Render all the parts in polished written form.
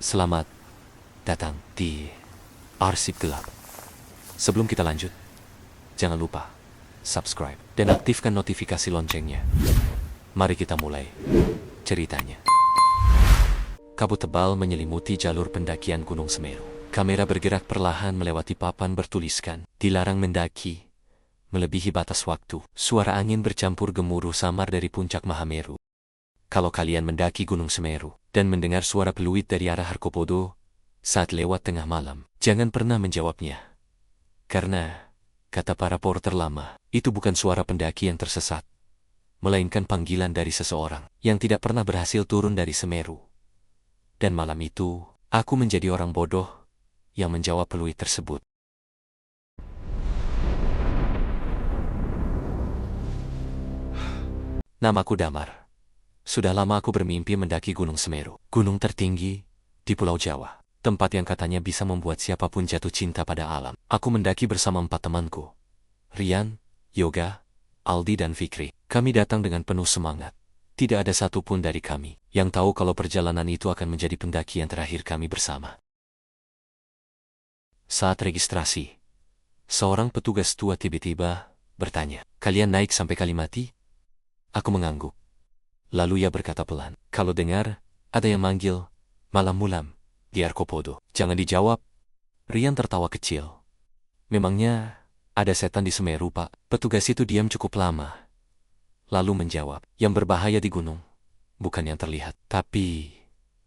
Selamat datang di Arsip Gelap. Sebelum kita lanjut, jangan lupa subscribe dan aktifkan notifikasi loncengnya. Mari kita mulai ceritanya. Kabut tebal menyelimuti jalur pendakian Gunung Semeru. Kamera bergerak perlahan melewati papan bertuliskan, "Dilarang mendaki, melebihi batas waktu." Suara angin bercampur gemuruh samar dari puncak Mahameru. Kalau kalian mendaki Gunung Semeru dan mendengar suara peluit dari arah Arkopodo saat lewat tengah malam, jangan pernah menjawabnya. Karena, kata para porter lama, itu bukan suara pendaki yang tersesat, melainkan panggilan dari seseorang yang tidak pernah berhasil turun dari Semeru. Dan malam itu, aku menjadi orang bodoh yang menjawab peluit tersebut. Namaku Damar. Sudah lama aku bermimpi mendaki Gunung Semeru, gunung tertinggi di Pulau Jawa, tempat yang katanya bisa membuat siapapun jatuh cinta pada alam. Aku mendaki bersama 4 temanku, Rian, Yoga, Aldi dan Fikri. Kami datang dengan penuh semangat. Tidak ada satupun dari kami yang tahu kalau perjalanan itu akan menjadi pendakian terakhir kami bersama. Saat registrasi, seorang petugas tua tiba-tiba bertanya, "Kalian naik sampai Kalimati?" Aku mengangguk. Lalu ia berkata pelan, "Kalau dengar ada yang manggil malam mulam di Arkopodo, jangan dijawab." Rian tertawa kecil. "Memangnya ada setan di Semeru, Pak?" Petugas itu diam cukup lama, lalu menjawab, "Yang berbahaya di gunung bukan yang terlihat, tapi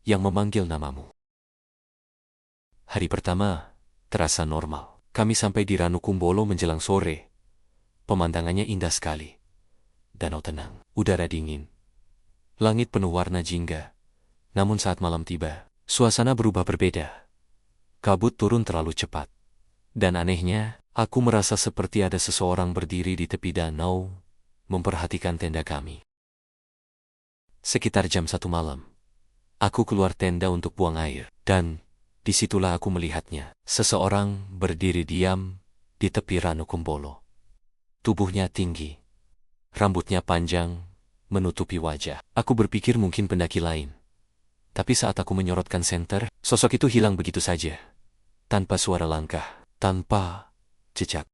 yang memanggil namamu." Hari pertama terasa normal. Kami sampai di Ranukumbolo menjelang sore. Pemandangannya indah sekali. Danau tenang, udara dingin, langit penuh warna jingga. Namun saat malam tiba, suasana berubah berbeda. Kabut turun terlalu cepat. Dan anehnya, aku merasa seperti ada seseorang berdiri di tepi danau, memperhatikan tenda kami. Sekitar jam 1 malam, aku keluar tenda untuk buang air, dan disitulah aku melihatnya. Seseorang berdiri diam di tepi Ranukumbolo. Tubuhnya tinggi, rambutnya panjang, menutupi wajah. Aku berpikir mungkin pendaki lain. Tapi saat aku menyorotkan senter, sosok itu hilang begitu saja. Tanpa suara langkah, tanpa jejak.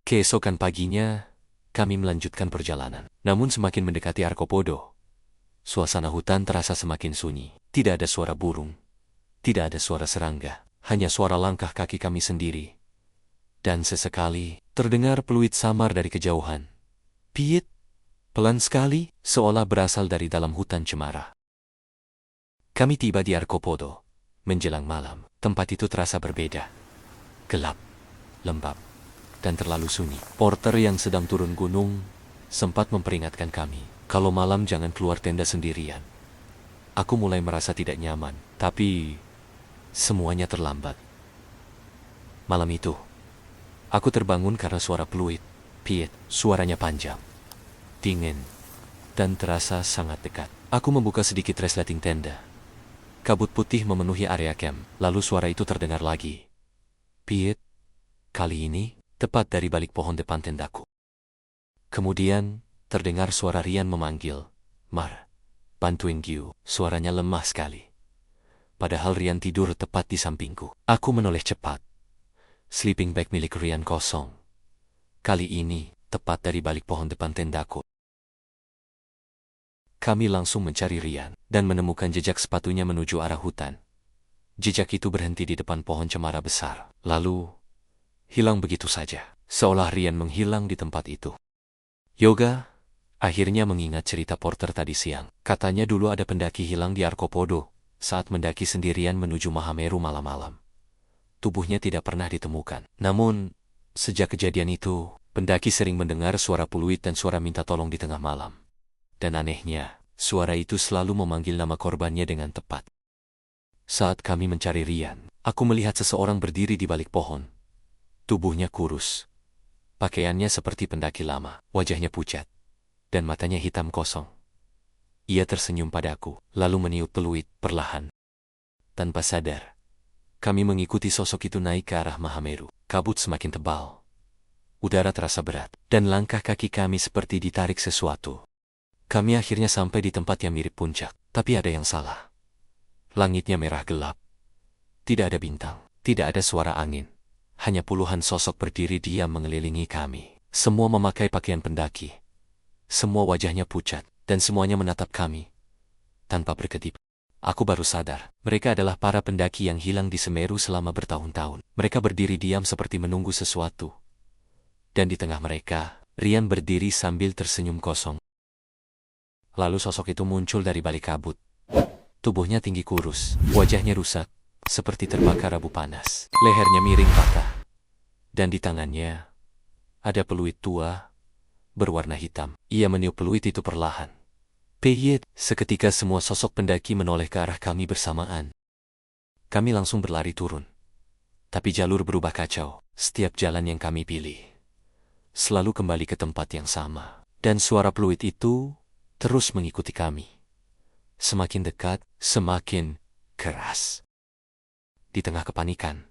Keesokan paginya, kami melanjutkan perjalanan. Namun semakin mendekati Arkopodo, suasana hutan terasa semakin sunyi. Tidak ada suara burung, tidak ada suara serangga, hanya suara langkah kaki kami sendiri. Dan sesekali, terdengar peluit samar dari kejauhan. Piit, pelan sekali, seolah berasal dari dalam hutan cemara. Kami tiba di Arkopodo. Menjelang malam, tempat itu terasa berbeda. Gelap, lembab, dan terlalu sunyi. Porter yang sedang turun gunung sempat memperingatkan kami, kalau malam jangan keluar tenda sendirian. Aku mulai merasa tidak nyaman, tapi semuanya terlambat. Malam itu, aku terbangun karena suara peluit. Piit, suaranya panjang, dingin, dan terasa sangat dekat. Aku membuka sedikit resleting tenda. Kabut putih memenuhi area camp, lalu suara itu terdengar lagi. Piit, kali ini tepat dari balik pohon depan tendaku. Kemudian, terdengar suara Rian memanggil, "Mar, bantuin Giu." Suaranya lemah sekali. Padahal Rian tidur tepat di sampingku. Aku menoleh cepat. Sleeping bag milik Rian kosong. Kali ini, tepat dari balik pohon depan tendaku. Kami langsung mencari Rian, dan menemukan jejak sepatunya menuju arah hutan. Jejak itu berhenti di depan pohon cemara besar, lalu hilang begitu saja, seolah Rian menghilang di tempat itu. Yoga akhirnya mengingat cerita porter tadi siang. Katanya dulu ada pendaki hilang di Arkopodo saat mendaki sendirian menuju Mahameru malam-malam. Tubuhnya tidak pernah ditemukan. Namun, sejak kejadian itu, pendaki sering mendengar suara peluit dan suara minta tolong di tengah malam. Dan anehnya, suara itu selalu memanggil nama korbannya dengan tepat. Saat kami mencari Rian, aku melihat seseorang berdiri di balik pohon. Tubuhnya kurus. Pakaiannya seperti pendaki lama, wajahnya pucat, dan matanya hitam kosong. Ia tersenyum padaku, lalu meniup peluit perlahan. Tanpa sadar, kami mengikuti sosok itu naik ke arah Mahameru. Kabut semakin tebal. Udara terasa berat, dan langkah kaki kami seperti ditarik sesuatu. Kami akhirnya sampai di tempat yang mirip puncak, tapi ada yang salah. Langitnya merah gelap. Tidak ada bintang, tidak ada suara angin. Hanya puluhan sosok berdiri diam mengelilingi kami. Semua memakai pakaian pendaki. Semua wajahnya pucat, dan semuanya menatap kami tanpa berkedip. Aku baru sadar, mereka adalah para pendaki yang hilang di Semeru selama bertahun-tahun. Mereka berdiri diam seperti menunggu sesuatu. Dan di tengah mereka, Rian berdiri sambil tersenyum kosong. Lalu sosok itu muncul dari balik kabut. Tubuhnya tinggi kurus, wajahnya rusak, seperti terbakar abu panas. Lehernya miring patah. Dan di tangannya, ada peluit tua, berwarna hitam. Ia meniup peluit itu perlahan. Peyit, seketika semua sosok pendaki menoleh ke arah kami bersamaan. Kami langsung berlari turun. Tapi jalur berubah kacau. Setiap jalan yang kami pilih selalu kembali ke tempat yang sama. Dan suara peluit itu terus mengikuti kami. Semakin dekat, semakin keras. Di tengah kepanikan,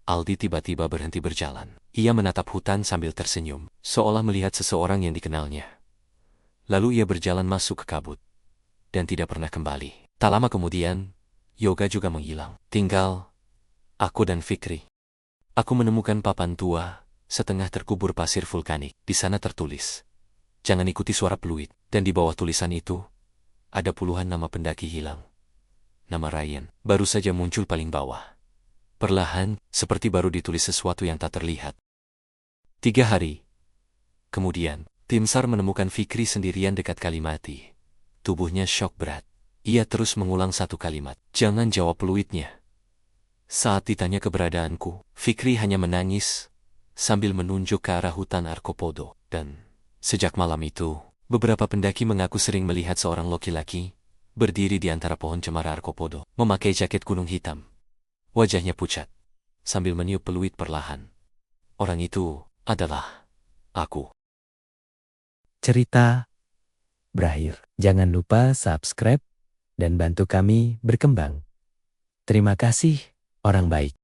Aldi tiba-tiba berhenti berjalan. Ia menatap hutan sambil tersenyum, seolah melihat seseorang yang dikenalnya. Lalu ia berjalan masuk ke kabut, dan tidak pernah kembali. Tak lama kemudian, Yoga juga menghilang. Tinggal aku dan Fikri. Aku menemukan papan tua, setengah terkubur pasir vulkanik. Di sana tertulis, "Jangan ikuti suara peluit." Dan di bawah tulisan itu, ada puluhan nama pendaki hilang. Nama Ryan baru saja muncul paling bawah. Perlahan, seperti baru ditulis sesuatu yang tak terlihat. 3 hari kemudian, tim SAR menemukan Fikri sendirian dekat Kalimati. Tubuhnya syok berat. Ia terus mengulang satu kalimat, "Jangan jawab peluitnya." Saat ditanya keberadaanku, Fikri hanya menangis sambil menunjuk ke arah hutan Arkopodo. Dan sejak malam itu, beberapa pendaki mengaku sering melihat seorang laki-laki berdiri di antara pohon cemara Arkopodo, memakai jaket gunung hitam. Wajahnya pucat, sambil meniup peluit perlahan. Orang itu adalah aku. Cerita berakhir. Jangan lupa subscribe dan bantu kami berkembang. Terima kasih, orang baik.